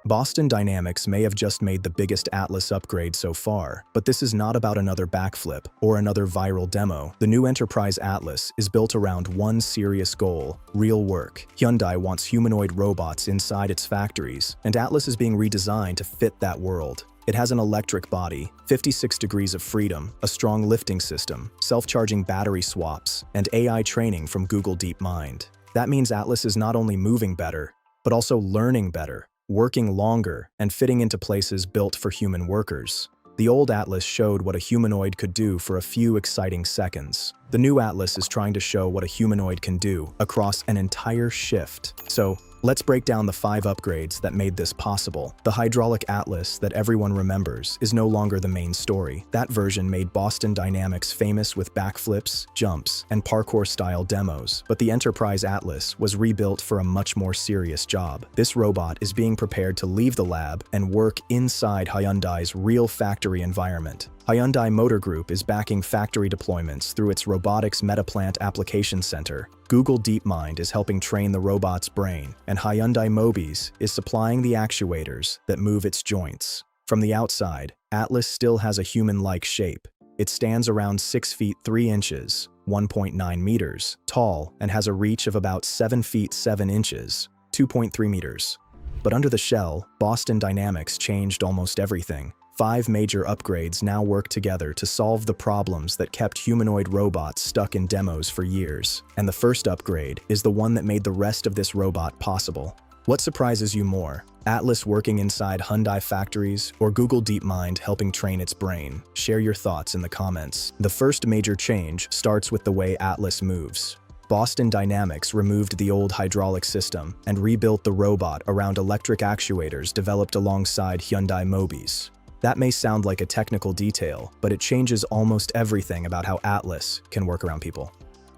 Boston Dynamics may have just made the biggest Atlas upgrade so far, but this is not about another backflip or another viral demo. The new Enterprise Atlas is built around one serious goal: real work. Hyundai wants humanoid robots inside its factories, and Atlas is being redesigned to fit that world. It has an electric body, 56 degrees of freedom, a strong lifting system, self-charging battery swaps, and AI training from Google DeepMind. That means Atlas is not only moving better, but also learning better, working longer, and fitting into places built for human workers. The old Atlas showed what a humanoid could do for a few exciting seconds. The new Atlas is trying to show what a humanoid can do across an entire shift. So, let's break down the 5 upgrades that made this possible. The hydraulic Atlas that everyone remembers is no longer the main story. That version made Boston Dynamics famous with backflips, jumps, and parkour-style demos. But the Enterprise Atlas was rebuilt for a much more serious job. This robot is being prepared to leave the lab and work inside Hyundai's real factory environment. Hyundai Motor Group is backing factory deployments through its Robotics Metaplant Application Center. Google DeepMind is helping train the robot's brain, and Hyundai Mobis is supplying the actuators that move its joints. From the outside, Atlas still has a human-like shape. It stands around 6 feet 3 inches, 1.9 meters, tall, and has a reach of about 7 feet 7 inches, 2.3 meters. But under the shell, Boston Dynamics changed almost everything. 5 major upgrades now work together to solve the problems that kept humanoid robots stuck in demos for years. And the first upgrade is the one that made the rest of this robot possible. What surprises you more? Atlas working inside Hyundai factories, or Google DeepMind helping train its brain? Share your thoughts in the comments. The first major change starts with the way Atlas moves. Boston Dynamics removed the old hydraulic system and rebuilt the robot around electric actuators developed alongside Hyundai Mobis. That may sound like a technical detail, but it changes almost everything about how Atlas can work around people.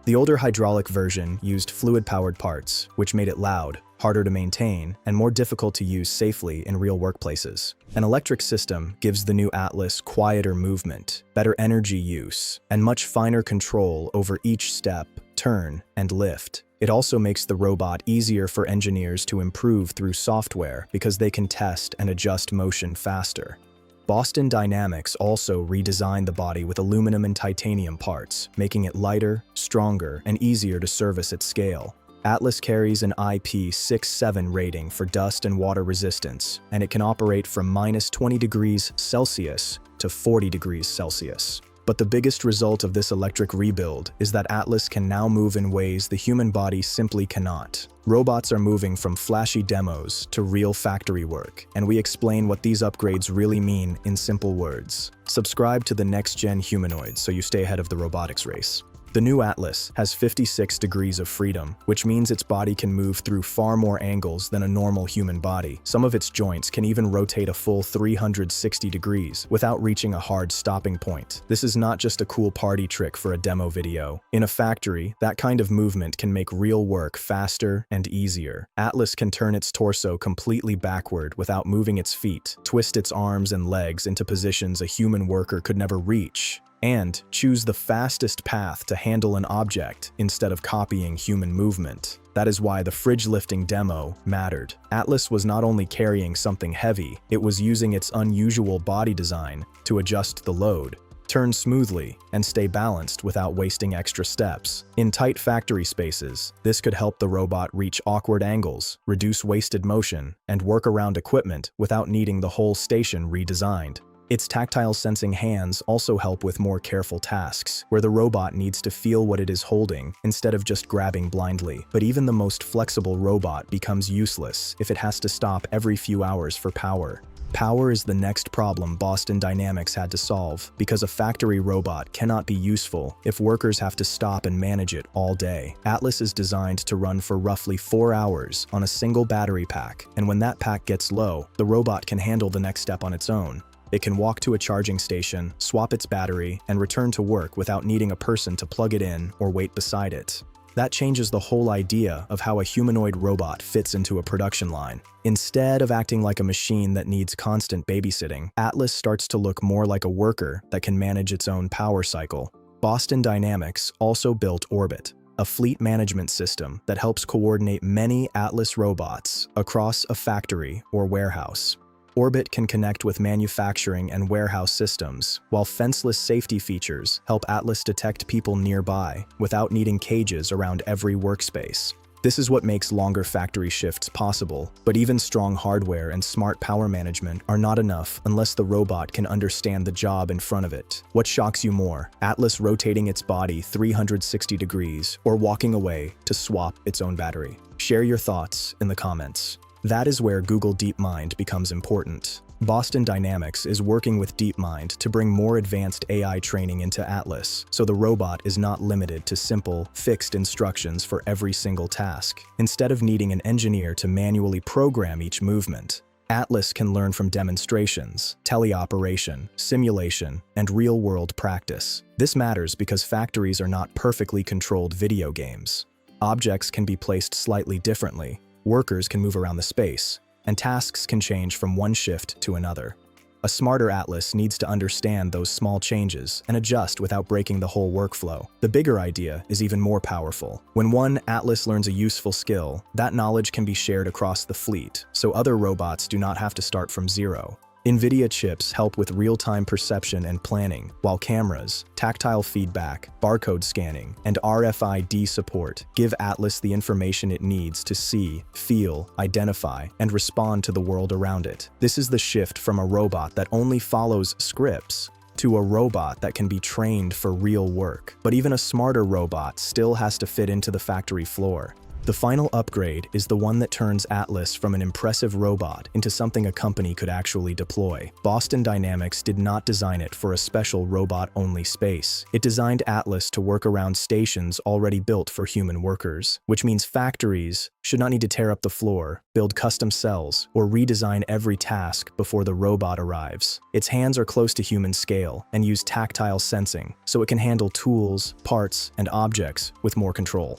The older hydraulic version used fluid-powered parts, which made it loud, harder to maintain, and more difficult to use safely in real workplaces. An electric system gives the new Atlas quieter movement, better energy use, and much finer control over each step, turn, and lift. It also makes the robot easier for engineers to improve through software because they can test and adjust motion faster. Boston Dynamics also redesigned the body with aluminum and titanium parts, making it lighter, stronger, and easier to service at scale. Atlas carries an IP67 rating for dust and water resistance, and it can operate from -20 degrees Celsius to 40 degrees Celsius. But the biggest result of this electric rebuild is that Atlas can now move in ways the human body simply cannot. Robots are moving from flashy demos to real factory work, and we explain what these upgrades really mean in simple words. Subscribe to the next-gen humanoid so you stay ahead of the robotics race. The new Atlas has 56 degrees of freedom, which means its body can move through far more angles than a normal human body. Some of its joints can even rotate a full 360 degrees without reaching a hard stopping point. This is not just a cool party trick for a demo video. In a factory, that kind of movement can make real work faster and easier. Atlas can turn its torso completely backward without moving its feet, twist its arms and legs into positions a human worker could never reach, and choose the fastest path to handle an object instead of copying human movement. That is why the fridge lifting demo mattered. Atlas was not only carrying something heavy, it was using its unusual body design to adjust the load, turn smoothly, and stay balanced without wasting extra steps. In tight factory spaces, this could help the robot reach awkward angles, reduce wasted motion, and work around equipment without needing the whole station redesigned. Its tactile sensing hands also help with more careful tasks, where the robot needs to feel what it is holding instead of just grabbing blindly. But even the most flexible robot becomes useless if it has to stop every few hours for power. Power is the next problem Boston Dynamics had to solve, because a factory robot cannot be useful if workers have to stop and manage it all day. Atlas is designed to run for roughly 4 hours on a single battery pack, and when that pack gets low, the robot can handle the next step on its own. It can walk to a charging station, swap its battery, and return to work without needing a person to plug it in or wait beside it. That changes the whole idea of how a humanoid robot fits into a production line. Instead of acting like a machine that needs constant babysitting, Atlas starts to look more like a worker that can manage its own power cycle. Boston Dynamics also built Orbit. a fleet management system that helps coordinate many Atlas robots across a factory or warehouse. Orbit can connect with manufacturing and warehouse systems, while fenceless safety features help Atlas detect people nearby without needing cages around every workspace. This is what makes longer factory shifts possible, but even strong hardware and smart power management are not enough unless the robot can understand the job in front of it. What shocks you more, Atlas rotating its body 360 degrees or walking away to swap its own battery? Share your thoughts in the comments. That is where Google DeepMind becomes important. Boston Dynamics is working with DeepMind to bring more advanced AI training into Atlas, so the robot is not limited to simple, fixed instructions for every single task. Instead of needing an engineer to manually program each movement, Atlas can learn from demonstrations, teleoperation, simulation, and real-world practice. This matters because factories are not perfectly controlled video games. Objects can be placed slightly differently, workers can move around the space, and tasks can change from one shift to another. A smarter Atlas needs to understand those small changes and adjust without breaking the whole workflow. The bigger idea is even more powerful. When one Atlas learns a useful skill, that knowledge can be shared across the fleet, so other robots do not have to start from zero. NVIDIA chips help with real-time perception and planning, while cameras, tactile feedback, barcode scanning, and RFID support give Atlas the information it needs to see, feel, identify, and respond to the world around it. This is the shift from a robot that only follows scripts to a robot that can be trained for real work. But even a smarter robot still has to fit into the factory floor. The final upgrade is the one that turns Atlas from an impressive robot into something a company could actually deploy. Boston Dynamics did not design it for a special robot-only space. It designed Atlas to work around stations already built for human workers, which means factories should not need to tear up the floor, build custom cells, or redesign every task before the robot arrives. Its hands are close to human scale and use tactile sensing, so it can handle tools, parts, and objects with more control.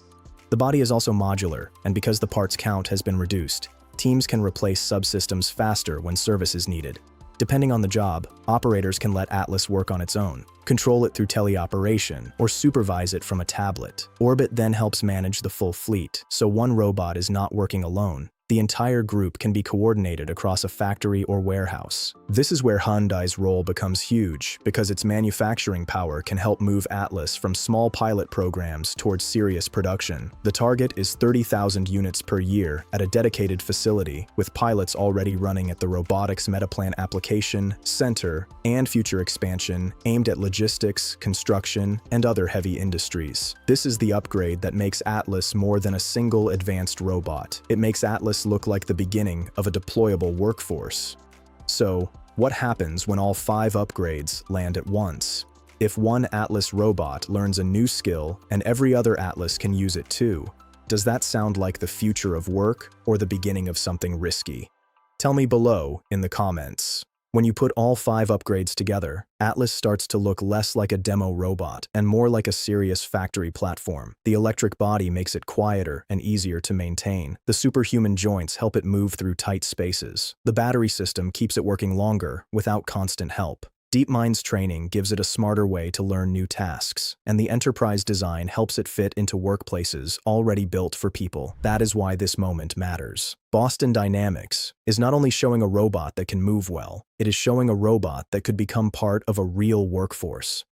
The body is also modular, and because the parts count has been reduced, teams can replace subsystems faster when service is needed. Depending on the job, operators can let Atlas work on its own, control it through teleoperation, or supervise it from a tablet. Orbit then helps manage the full fleet, so one robot is not working alone. The entire group can be coordinated across a factory or warehouse. This is where Hyundai's role becomes huge, because its manufacturing power can help move Atlas from small pilot programs towards serious production. The target is 30,000 units per year at a dedicated facility, with pilots already running at the Robotics Metaplan Application Center and future expansion aimed at logistics, construction, and other heavy industries. This is the upgrade that makes Atlas more than a single advanced robot. It makes Atlas look like the beginning of a deployable workforce. So, what happens when all 5 upgrades land at once? If one Atlas robot learns a new skill and every other Atlas can use it too, does that sound like the future of work or the beginning of something risky? Tell me below in the comments. When you put all 5 upgrades together, Atlas starts to look less like a demo robot and more like a serious factory platform. The electric body makes it quieter and easier to maintain. The superhuman joints help it move through tight spaces. The battery system keeps it working longer without constant help. DeepMind's training gives it a smarter way to learn new tasks, and the enterprise design helps it fit into workplaces already built for people. That is why this moment matters. Boston Dynamics is not only showing a robot that can move well, it is showing a robot that could become part of a real workforce.